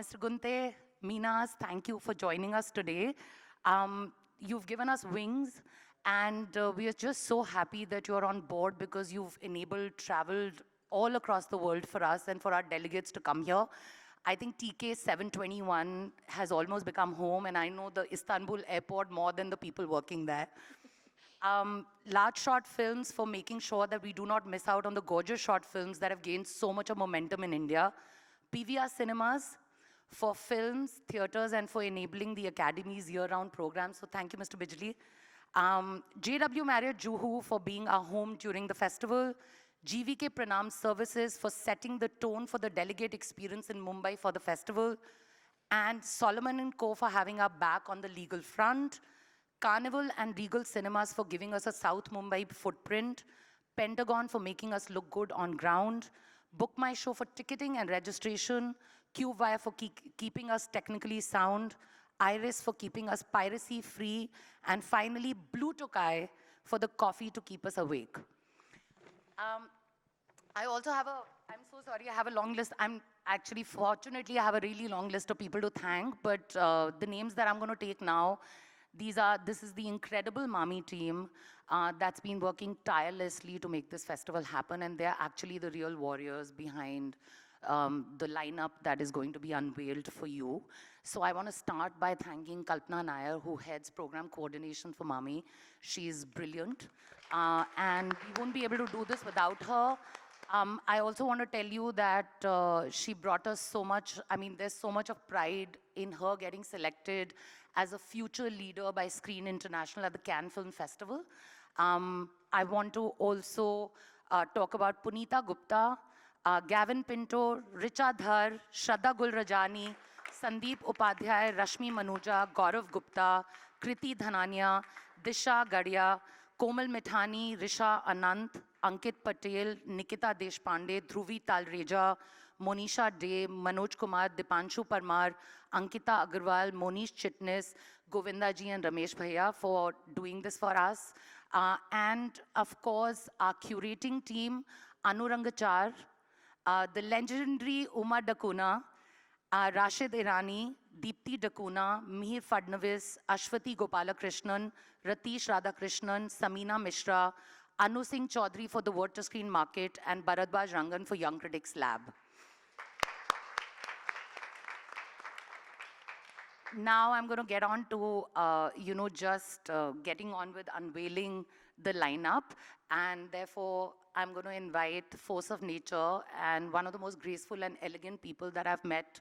Mr. Gunte, Meenas, thank you for joining us today. You've given us wings, and we are just so happy that you're on board because you've traveled all across the world for us and for our delegates to come here. I think TK 721 has almost become home, and I know the Istanbul airport more than the people working there. Large short films for making sure that we do not miss out on the gorgeous short films that have gained so much of momentum in India. PVR Cinemas for films, theaters, and for enabling the Academy's year-round program. So thank you, Mr. Bijli. JW Marriott Juhu for being our home during the festival. GVK Pranam Services for setting the tone for the delegate experience in Mumbai for the festival. And Solomon & Co. for having our back on the legal front. Carnival and Regal Cinemas for giving us a South Mumbai footprint. Pentagon for making us look good on ground. Book My Show for ticketing and registration. QVIA for keeping us technically sound. Iris for keeping us piracy free. And finally, Blue Tokai for the coffee to keep us awake. I also have I'm so sorry, I have a long list. Fortunately, I have a really long list of people to thank, but the names that I'm going to take now, this is the incredible MAMI team that's been working tirelessly to make this festival happen, and they're actually the real warriors behind the lineup that is going to be unveiled for you. So I want to start by thanking Kalpana Nair, who heads program coordination for MAMI. She's brilliant, and we won't be able to do this without her. I also want to tell you that she brought us so much. I mean, there's so much of pride in her getting selected as a future leader by Screen International at the Cannes Film Festival. I want to also talk about Punita Gupta, Gavin Pinto, Richa Dhar, Shraddha Gulrajani, Sandeep Upadhyay, Rashmi Manuja, Gaurav Gupta, Kriti Dhanania, Disha Gadia, Komal Mithani, Risha Anant, Ankit Patel, Nikita Deshpande, Dhruvi Talreja, Monisha De, Manoj Kumar, Dipanshu Parmar, Ankita Agarwal, Monish Chitnis, Govinda Ji and Ramesh Bhaiya for doing this for us. And of course, our curating team, Anurangachar, the legendary Uma Dakuna, Rashid Irani, Deepthi Dakuna, Mihir Fadnavis, Ashwati Gopalakrishnan, Ratish Radhakrishnan, Samina Mishra, Anu Singh Chaudhary for the Word to Screen Market, and Bhardwaj Rangan for Young Critics Lab. Now I'm going to get on to, getting on with unveiling the lineup. And therefore, I'm going to invite Force of Nature and one of the most graceful and elegant people that I've met,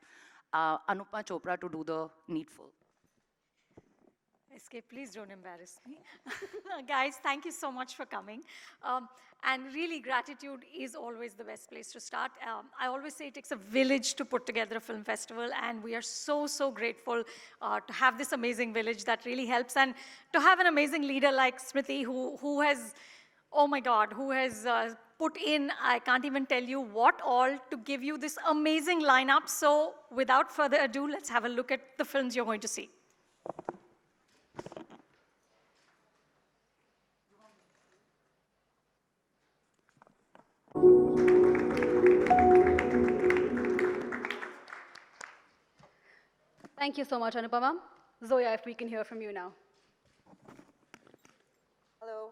Anupma Chopra, to do the needful. SK, please don't embarrass me. Guys, thank you so much for coming. And really, gratitude is always the best place to start. I always say it takes a village to put together a film festival, and we are so, so grateful to have this amazing village that really helps, and to have an amazing leader like Smriti, who has, oh my God, who has put in, I can't even tell you what all, to give you this amazing lineup. So without further ado, let's have a look at the films you're going to see. Thank you so much, Anupama. Zoya, if we can hear from you now. Hello.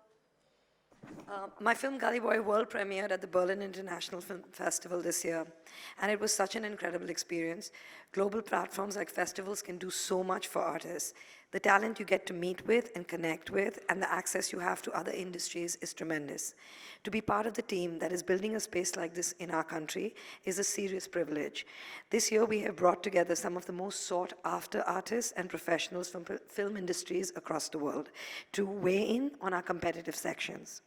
My film Gully Boy world premiered at the Berlin International Film Festival this year, and it was such an incredible experience. Global platforms like festivals can do so much for artists. The talent you get to meet with and connect with, and the access you have to other industries is tremendous. To be part of the team that is building a space like this in our country is a serious privilege. This year we have brought together some of the most sought after artists and professionals from film industries across the world to weigh in on our competitive sections.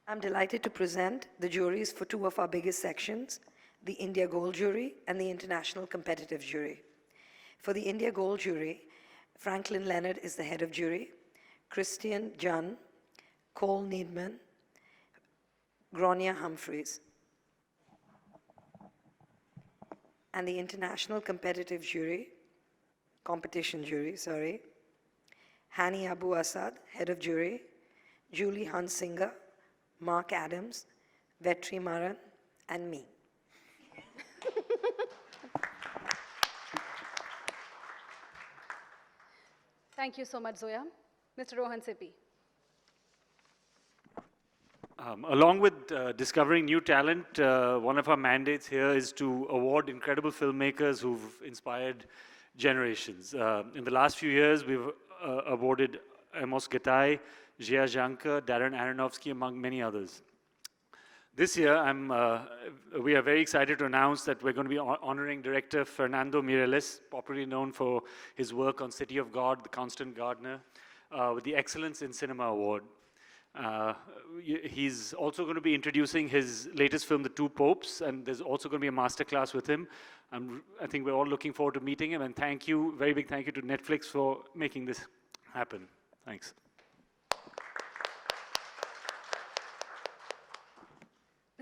I'm delighted to present the juries for two of our biggest sections, the India Gold Jury and the International Competitive Jury. For the India Gold Jury, Franklin Leonard is the head of jury, Christian Jun, Cole Needman, Gronia Humphreys. And the International Competitive Jury, Competition Jury, sorry, Hani Abu Asad, head of jury, Julie Hunsinger, Mark Adams, Vetri Maran, and me. Thank you so much, Zoya. Mr. Rohan Sippy. Along with discovering new talent, one of our mandates here is to award incredible filmmakers who've inspired generations. In the last few years, we've awarded Amos Gatai, Jia Janka, Darren Aronofsky, among many others. This year, we are very excited to announce that we're going to be honoring director Fernando Mireles, popularly known for his work on City of God, The Constant Gardener, with the Excellence in Cinema Award. He's also going to be introducing his latest film, The Two Popes, and there's also going to be a masterclass with him. I think we're all looking forward to meeting him, and thank you, very big thank you to Netflix for making this happen. Thanks.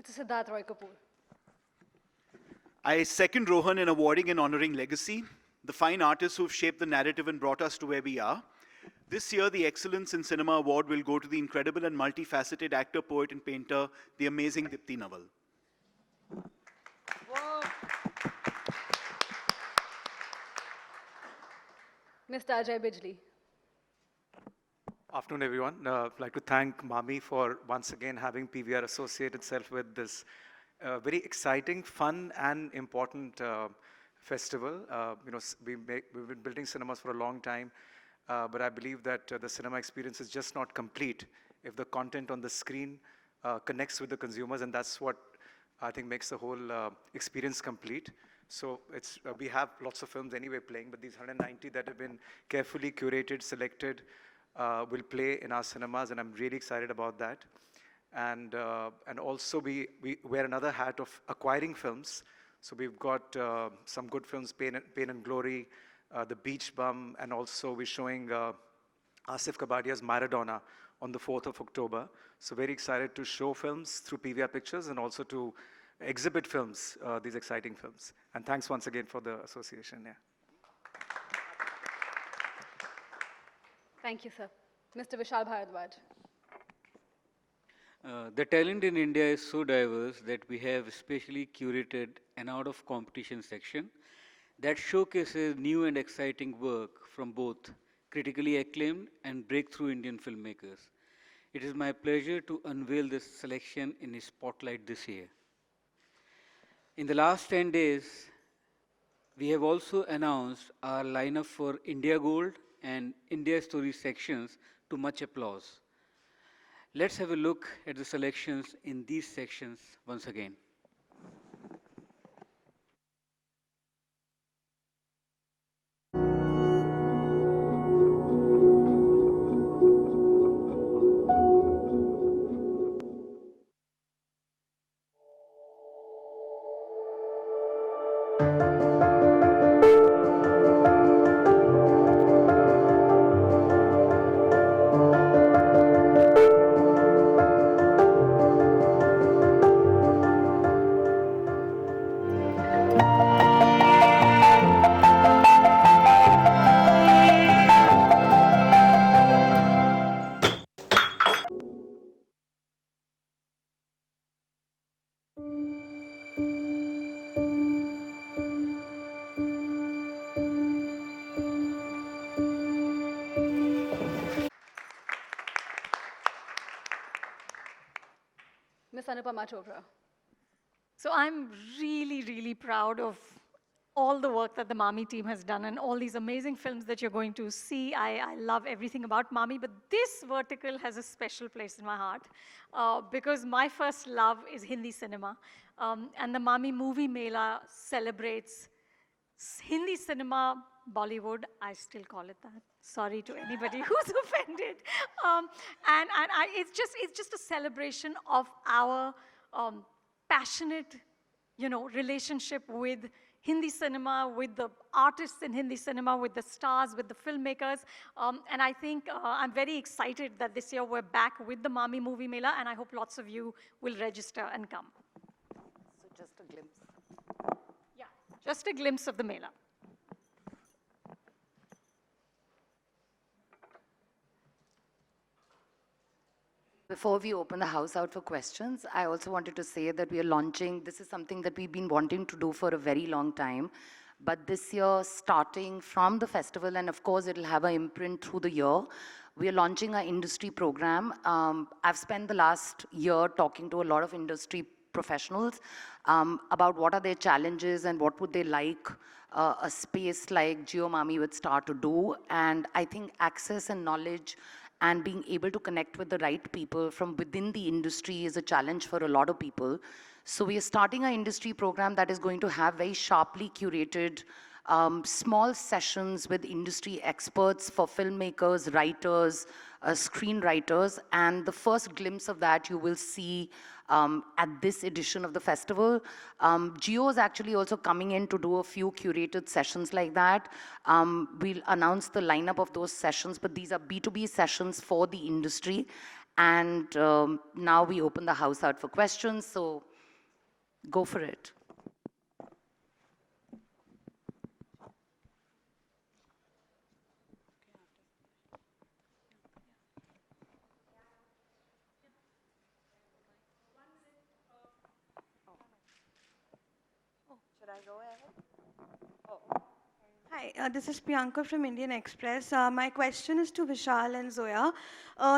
Mr. Siddharth Roy Kapoor. I second Rohan in awarding and honoring legacy, the fine artists who've shaped the narrative and brought us to where we are. This year, the Excellence in Cinema Award will go to the incredible and multifaceted actor, poet, and painter, the amazing Dipti Naval. Mr. Ajay Bijli. Afternoon, everyone. I'd like to thank MAMI for once again having PVR associate itself with this very exciting, fun, and important festival. We've been building cinemas for a long time, but I believe that the cinema experience is just not complete if the content on the screen connects with the consumers, and that's what I think makes the whole experience complete. So we have lots of films anyway playing, but these 190 that have been carefully curated, selected, will play in our cinemas, and I'm really excited about that. And also we wear another hat of acquiring films. So we've got some good films, Pain and Glory, The Beach Bum, and also we're showing Asif Kabadia's Maradona on the 4th of October. So very excited to show films through PVR Pictures and also to exhibit films, these exciting films. And thanks once again for the association. Yeah. Thank you, sir. Mr. Vishal Bhardwaj. The talent in India is so diverse that we have specially curated an out-of-competition section that showcases new and exciting work from both critically acclaimed and breakthrough Indian filmmakers. It is my pleasure to unveil this selection in a spotlight this year. In the last 10 days, we have also announced our lineup for India Gold and India Story sections to much applause. Let's have a look at the selections in these sections once again. Ms. Anupama Chopra. So I'm really, really proud of all the work that the MAMI team has done and all these amazing films that you're going to see. I love everything about MAMI, but this vertical has a special place in my heart because my first love is Hindi cinema. And the MAMI Movie Mela celebrates Hindi cinema, Bollywood, I still call it that. Sorry to anybody who's offended. It's just a celebration of our passionate, relationship with Hindi cinema, with the artists in Hindi cinema, with the stars, with the filmmakers. And I think I'm very excited that this year we're back with the MAMI Movie Mela, and I hope lots of you will register and come. So just a glimpse. Yeah, just a glimpse of the Mela. Before we open the house out for questions, I also wanted to say that we are launching, this is something that we've been wanting to do for a very long time. But this year, starting from the festival, and of course it'll have an imprint through the year, we are launching our industry program. I've spent the last year talking to a lot of industry professionals about what are their challenges and what would they like a space like Jio MAMI would start to do. And I think access and knowledge and being able to connect with the right people from within the industry is a challenge for a lot of people. So we are starting an industry program that is going to have very sharply curated small sessions with industry experts for filmmakers, writers, screenwriters, and the first glimpse of that you will see at this edition of the festival. Jio is actually also coming in to do a few curated sessions like that. We'll announce the lineup of those sessions, but these are B2B sessions for the industry. And now we open the house out for questions, so go for it. Hi, this is Priyanka from Indian Express. My question is to Vishal and Zoya.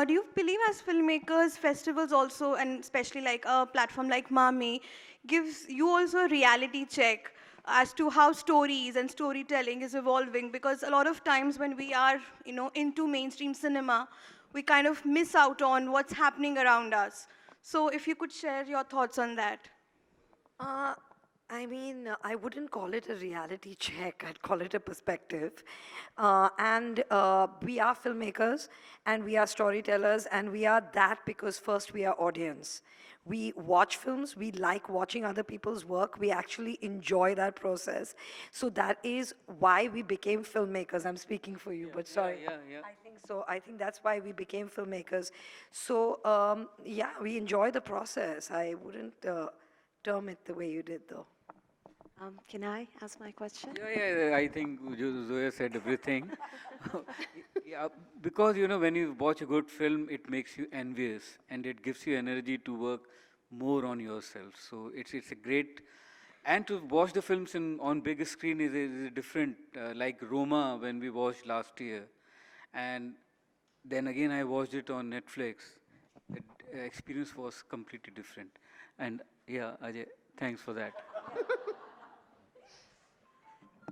Do you believe as filmmakers, festivals also, and especially like a platform like Mami, gives you also a reality check as to how stories and storytelling is evolving? Because a lot of times when we are, into mainstream cinema, we kind of miss out on what's happening around us. So if you could share your thoughts on that. I mean, I wouldn't call it a reality check. I'd call it a perspective. We are filmmakers, and we are storytellers, and we are that because first we are audience. We watch films, we like watching other people's work, we actually enjoy that process. So that is why we became filmmakers. I'm speaking for you, but sorry. Yeah. I think so. I think that's why we became filmmakers. So, yeah, we enjoy the process. I wouldn't term it the way you did, though. Can I ask my question? Yeah, I think Zoya said everything. Yeah, because when you watch a good film, it makes you envious and it gives you energy to work more on yourself. So it's a great, and to watch the films on big screen is different. Like Roma when we watched last year, and then again I watched it on Netflix. The experience was completely different. And yeah, Ajay, thanks for that.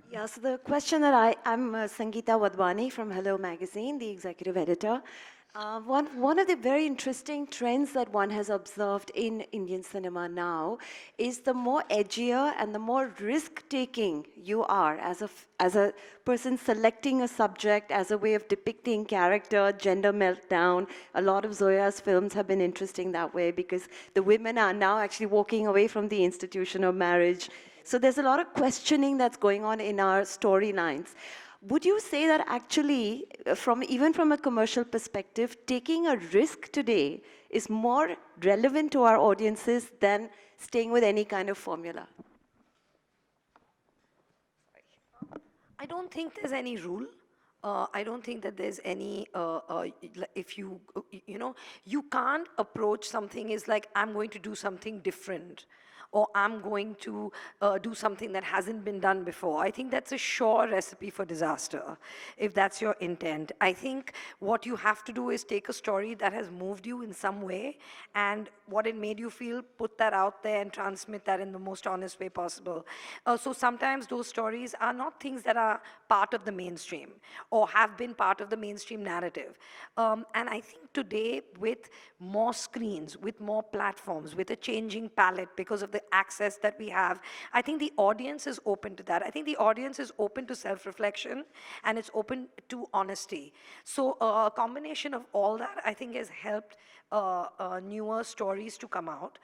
Yeah, so the question that I'm Sangeeta Wadhwani from Hello Magazine, the executive editor. One of the very interesting trends that one has observed in Indian cinema now is the more edgier and the more risk-taking you are as a person selecting a subject as a way of depicting character, gender meltdown. A lot of Zoya's films have been interesting that way because the women are now actually walking away from the institution of marriage. So there's a lot of questioning that's going on in our storylines. Would you say that actually, even from a commercial perspective, taking a risk today is more relevant to our audiences than staying with any kind of formula? I don't think there's any rule. I don't think that there's any, if you, you can't approach something as like, I'm going to do something different, or I'm going to do something that hasn't been done before. I think that's a sure recipe for disaster, if that's your intent. I think what you have to do is take a story that has moved you in some way, and what it made you feel, put that out there and transmit that in the most honest way possible. So sometimes those stories are not things that are part of the mainstream, or have been part of the mainstream narrative. And I think today, with more screens, with more platforms, with a changing palette because of the access that we have, I think the audience is open to that. I think the audience is open to self-reflection, and it's open to honesty. So a combination of all that, I think, has helped newer stories to come out,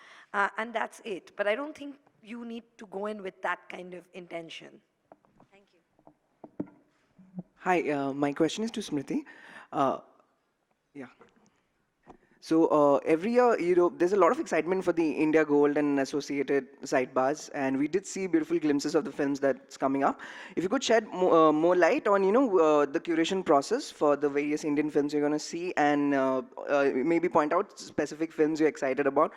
and that's it. But I don't think you need to go in with that kind of intention. Thank you. Hi, my question is to Smriti. Yeah. So every year, there's a lot of excitement for the India Gold and associated sidebars, and we did see beautiful glimpses of the films that's coming up. If you could shed more light on, the curation process for the various Indian films you're going to see, and maybe point out specific films you're excited about.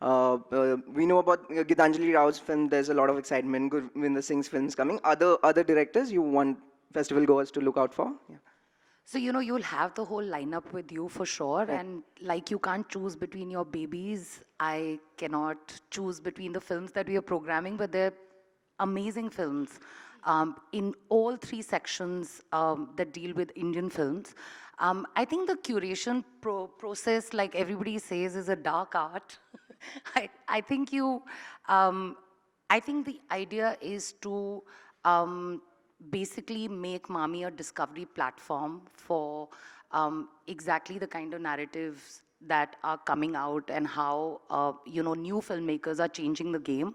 We know about Gitanjali Rao's film. There's a lot of excitement. Gurvinder Singh's films coming. Other directors you want festival goers to look out for? Yeah. So, you'll have the whole lineup with you for sure. Right. And like you can't choose between your babies, I cannot choose between the films that we are programming, but they're amazing films in all three sections that deal with Indian films. I think the curation process, like everybody says, is a dark art. I think I think the idea is to basically make Mami a discovery platform for exactly the kind of narratives that are coming out and how new filmmakers are changing the game.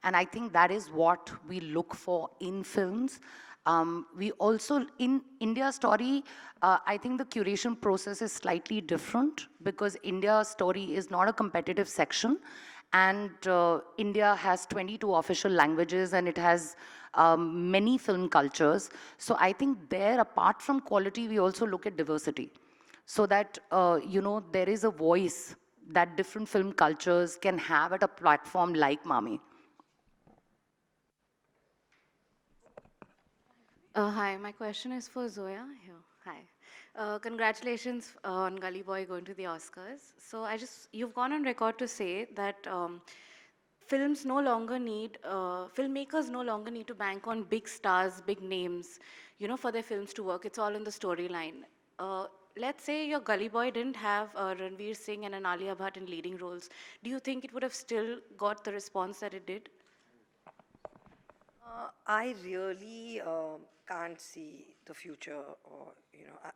And I think that is what we look for in films. We also, in India Story, I think the curation process is slightly different because India Story is not a competitive section. And India has 22 official languages and it has many film cultures. So I think there, apart from quality, we also look at diversity. So that, there is a voice that different film cultures can have at a platform like Mami. Hi, my question is for Zoya. Here, hi. Congratulations on Gully Boy going to the Oscars. So you've gone on record to say that filmmakers no longer need to bank on big stars, big names, for their films to work. It's all in the storyline. Let's say your Gully Boy didn't have Ranveer Singh and an Alia Bhatt in leading roles. Do you think it would have still got the response that it did? I really can't see the future, or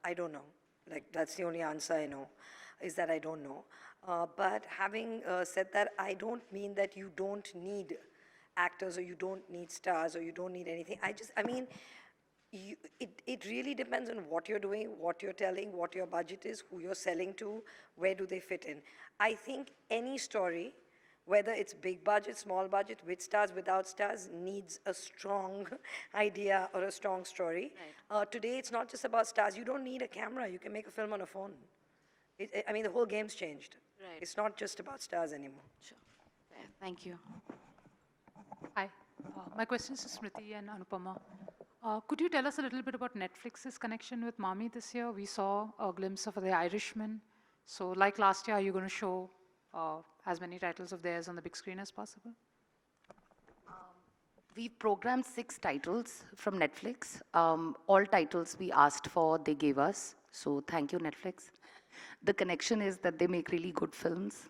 I don't know. Like, that's the only answer I know, is that I don't know. But having said that, I don't mean that you don't need actors or you don't need stars or you don't need anything. I mean, it really depends on what you're doing, what you're telling, what your budget is, who you're selling to, where do they fit in. I think any story, whether it's big budget, small budget, with stars, without stars, needs a strong idea or a strong story. Right. Today, it's not just about stars. You don't need a camera. You can make a film on a phone. I mean, the whole game's changed. Right. It's not just about stars anymore. Sure. Yeah, thank you. Hi. My question is to Smriti and Anupama. Could you tell us a little bit about Netflix's connection with Mami this year? We saw a glimpse of The Irishman. So like last year, are you going to show as many titles of theirs on the big screen as possible? We've programmed 6 titles from Netflix. All titles we asked for, they gave us. So thank you, Netflix. The connection is that they make really good films,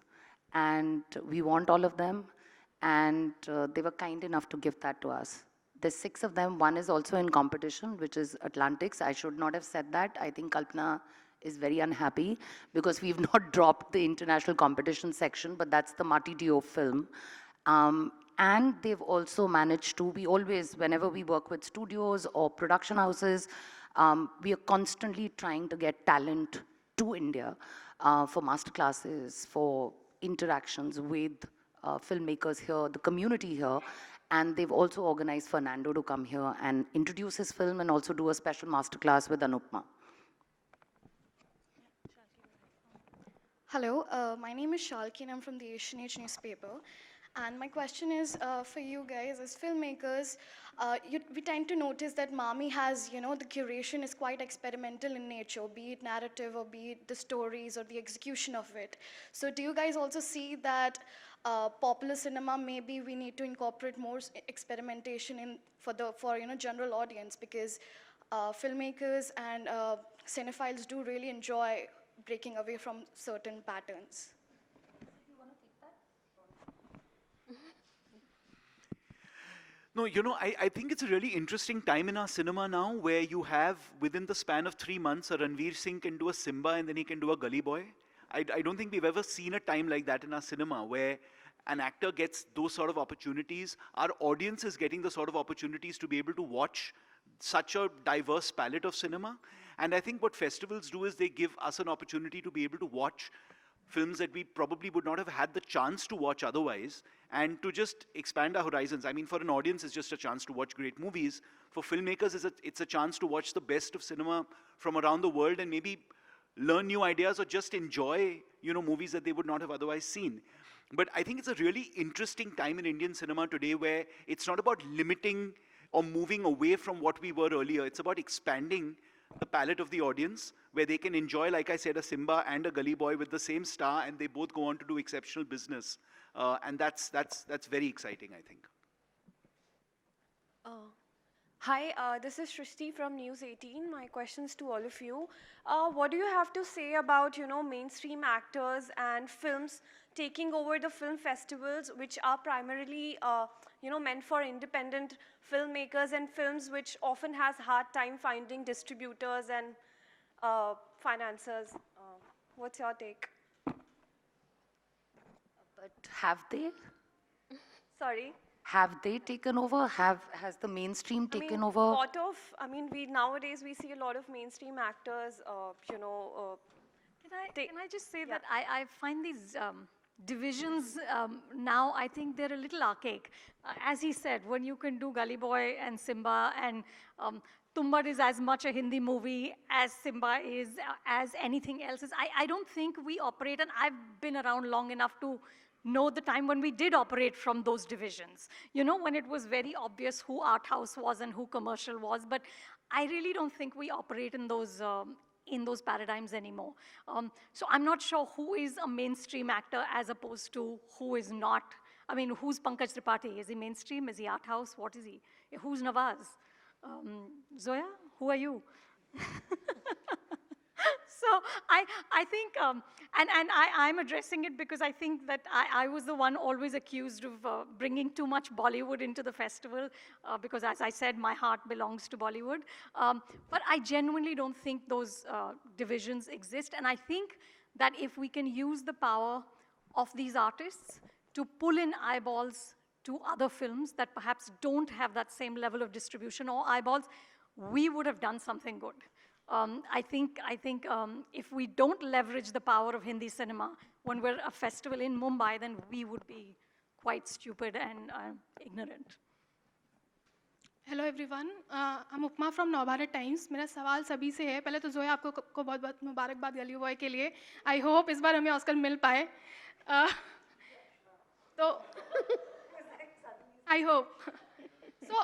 and we want all of them. And they were kind enough to give that to us. There's 6 of them. One is also in competition, which is Atlantics. I should not have said that. I think Kalpana is very unhappy because we've not dropped the international competition section, but that's the Mati Dio film. And they've also managed to, whenever we work with studios or production houses, we are constantly trying to get talent to India for masterclasses, for interactions with filmmakers here, the community here. And they've also organized Fernando to come here and introduce his film and also do a special masterclass with Anupma. Hello, my name is Shalki and I'm from the Asian Age newspaper. And my question is for you guys as filmmakers. We tend to notice that Mami has, the curation is quite experimental in nature, be it narrative or be it the stories or the execution of it. So do you guys also see that popular cinema, maybe we need to incorporate more experimentation for general audience, because filmmakers and cinephiles do really enjoy breaking away from certain patterns? No, I think it's a really interesting time in our cinema now where you have, within the span of 3 months, a Ranveer Singh can do a Simba and then he can do a Gully Boy. I don't think we've ever seen a time like that in our cinema where an actor gets those sort of opportunities. Our audience is getting the sort of opportunities to be able to watch such a diverse palette of cinema. And I think what festivals do is they give us an opportunity to be able to watch films that we probably would not have had the chance to watch otherwise, and to just expand our horizons. I mean, for an audience, it's just a chance to watch great movies. For filmmakers, it's a chance to watch the best of cinema from around the world and maybe learn new ideas or just enjoy, movies that they would not have otherwise seen. But I think it's a really interesting time in Indian cinema today where it's not about limiting or moving away from what we were earlier. It's about expanding the palette of the audience, where they can enjoy, like I said, a Simba and a Gully Boy with the same star, and they both go on to do exceptional business. And that's very exciting, I think. Hi, this is Shrishti from News 18. My questions to all of you. What do you have to say about, mainstream actors and films taking over the film festivals, which are primarily, meant for independent filmmakers, and films which often has hard time finding distributors and financiers? What's your take? But have they? Sorry? Have they taken over? Has the mainstream taken over? Nowadays we see a lot of mainstream actors, Can I just say that I find these divisions now, I think they're a little archaic. As he said, when you can do Gully Boy and Simba, and Tumbar is as much a Hindi movie as Simba is, as anything else is. I don't think we operate, and I've been around long enough to know the time when we did operate from those divisions. When it was very obvious who art house was and who commercial was, but I really don't think we operate in those paradigms anymore. So I'm not sure who is a mainstream actor as opposed to who is not. I mean, who's Pankaj Tripathi? Is he mainstream? Is he art house? What is he? Who's Nawaz? Zoya, who are you? So I think, and I'm addressing it because I think that I was the one always accused of bringing too much Bollywood into the festival, because as I said, my heart belongs to Bollywood. But I genuinely don't think those divisions exist. And I think that if we can use the power of these artists to pull in eyeballs to other films that perhaps don't have that same level of distribution or eyeballs, we would have done something good. I think if we don't leverage the power of Hindi cinema when we're a festival in Mumbai, then we would be quite stupid and ignorant. Hello everyone, I'm Upma from Navbharat Times. मेरा सवाल सभी से है. पहले तो जोया आपको बहुत-बहुत मुबारकबाद गली बॉय के लिए. I hope इस बार हमें ऑस्कर मिल पाए. तो I hope. So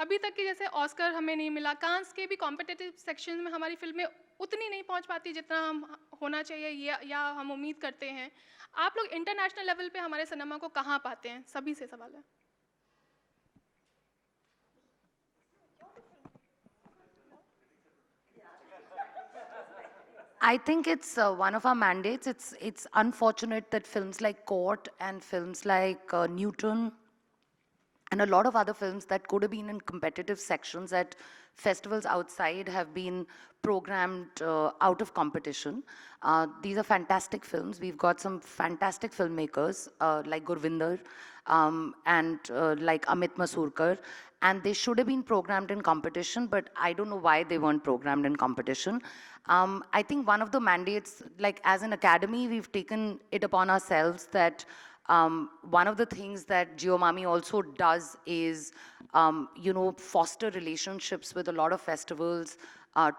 अभी तक के जैसे ऑस्कर हमें नहीं मिला, कांस के भी कॉम्पिटिटिव सेक्शन में हमारी फिल्में उतनी नहीं पहुंच पाती जितना हम होना चाहिए या हम उम्मीद करते हैं. आप लोग इंटरनेशनल लेवल पे हमारे सिनेमा को कहाँ पाते हैं? सभी से सवाल है. I think it's one of our mandates. It's unfortunate that films like Court and films like Newton and a lot of other films that could have been in competitive sections at festivals outside have been programmed out of competition. These are fantastic films. We've got some fantastic filmmakers like Gurvinder and like Amit Masurkar, and they should have been programmed in competition, but I don't know why they weren't programmed in competition. I think one of the mandates, like as an academy, we've taken it upon ourselves that one of the things that Jio MAMI also does is, foster relationships with a lot of festivals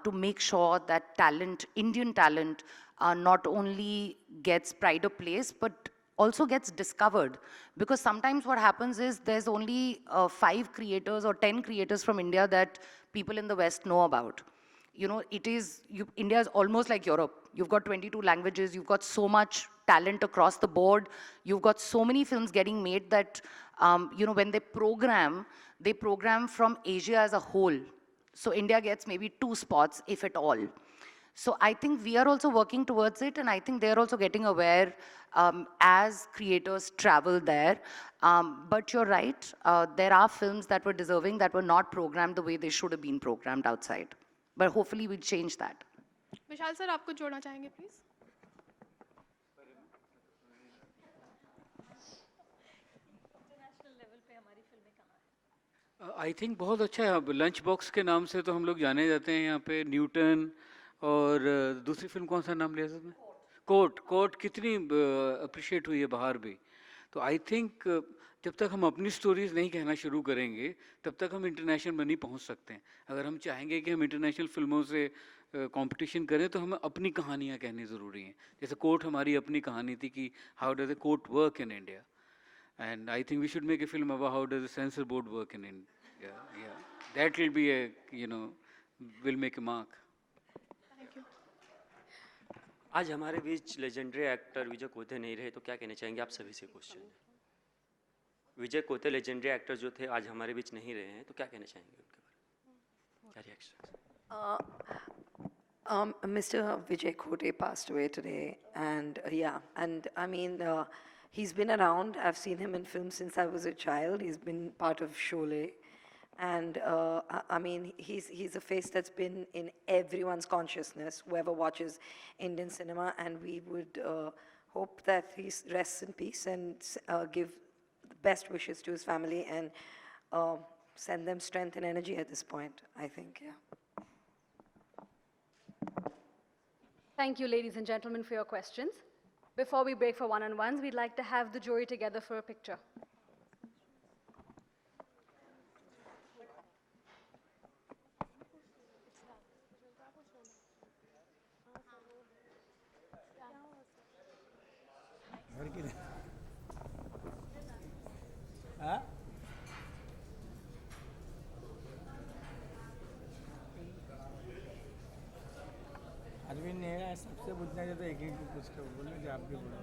to make sure that talent, Indian talent, not only gets pride of place, but also gets discovered. Because sometimes what happens is there's only 5 creators or 10 creators from India that people in the West know about. India is almost like Europe. You've got 22 languages, you've got so much talent across the board, you've got so many films getting made that, when they program from Asia as a whole. So India gets maybe 2 spots, if at all. So I think we are also working towards it, and I think they're also getting aware as creators travel there. But you're right, there are films that were deserving that were not programmed the way they should have been programmed outside. But hopefully we'll change that. Vishal sir, आप कुछ जोड़ना चाहेंगे please? I think बहुत अच्छा है. Lunch box के नाम से तो हम लोग जाने जाते हैं यहाँ पे. न्यूटन और दूसरी फिल्म कौन सा नाम लिया था? कोर्ट कितनी अप्रिशिएट हुई है बाहर भी. तो आई थिंक जब तक हम अपनी स्टोरीज नहीं कहना शुरू करेंगे तब तक हम इंटरनेशनल में नहीं पहुंच सकते हैं. अगर हम चाहेंगे कि हम इंटरनेशनल फिल्मों से कंपटीशन करें तो हमें अपनी कहानियां कहनी ज़रूरी हैं. जैसे कोर्ट हमारी अपनी कहानी थी कि how does the court work in India, and I think we should make a film about how does the censor board work in India. That will be a will make a mark. आज हमारे बीच legendary actor विजय कोते नहीं रहे, तो क्या कहना चाहेंगे आप सभी से? क्वेश्चन विजय कोते लेजेंडरी एक्टर जो थे आज हमारे बीच नहीं रहे हैं, तो क्या कहना चाहेंगे उनके बारे में? क्या reaction? Mr. Vijay Kote passed away today, and and I mean, he's been around. I've seen him in films since I was a child. He's been part of Sholay, and I mean, he's a face that's been in everyone's consciousness, whoever watches Indian cinema, and we would hope that he rests in peace and give the best wishes to his family and send them strength and energy at this point, I think, yeah. Thank you, ladies and gentlemen, for your questions. Before we break for one-on-ones, we'd like to have the jury together for a picture. Arvind ने सबसे पूछना चाहिए तो एक एक पूछ के बोलो जो आप भी बोलो.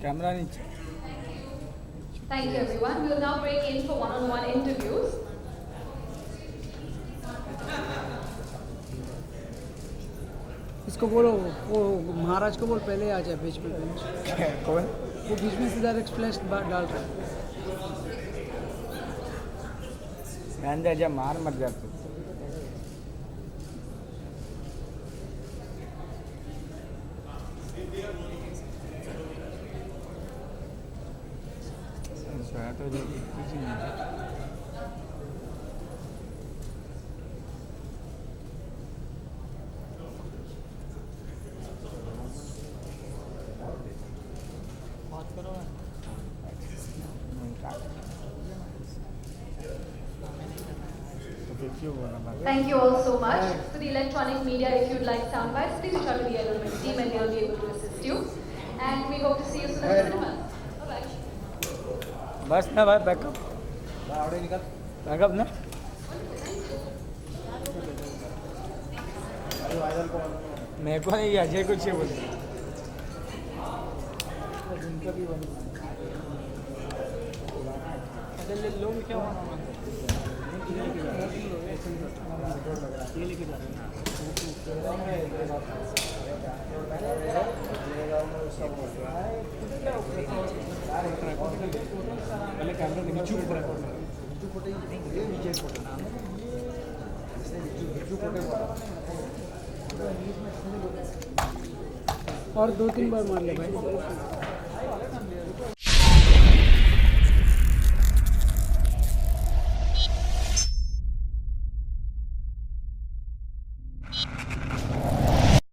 कैमरा नीचे. Thank you, everyone. We will now break in for one-on-one interviews. इसको बोलो, वो महाराज को बोल पहले आ जाए बीच में. कौन? वो बीच में सीधा एक्सप्लेस डाल रहा है. ध्यान दे जा, मार मत जा तू. तो कुछ नहीं. बात करो. Thank you all so much. To the electronic media, if you'd like sound bites, please reach out to the element team and they'll be able to assist you. And we hope to see you soon at the cinemas. Bye-bye. बस ना भाई, backup backup ना. मेरे को नहीं, अजय कुछ ही बोलते. लोग क्या पहले कैमरा नीचे और 2-3 बार मार ले भाई.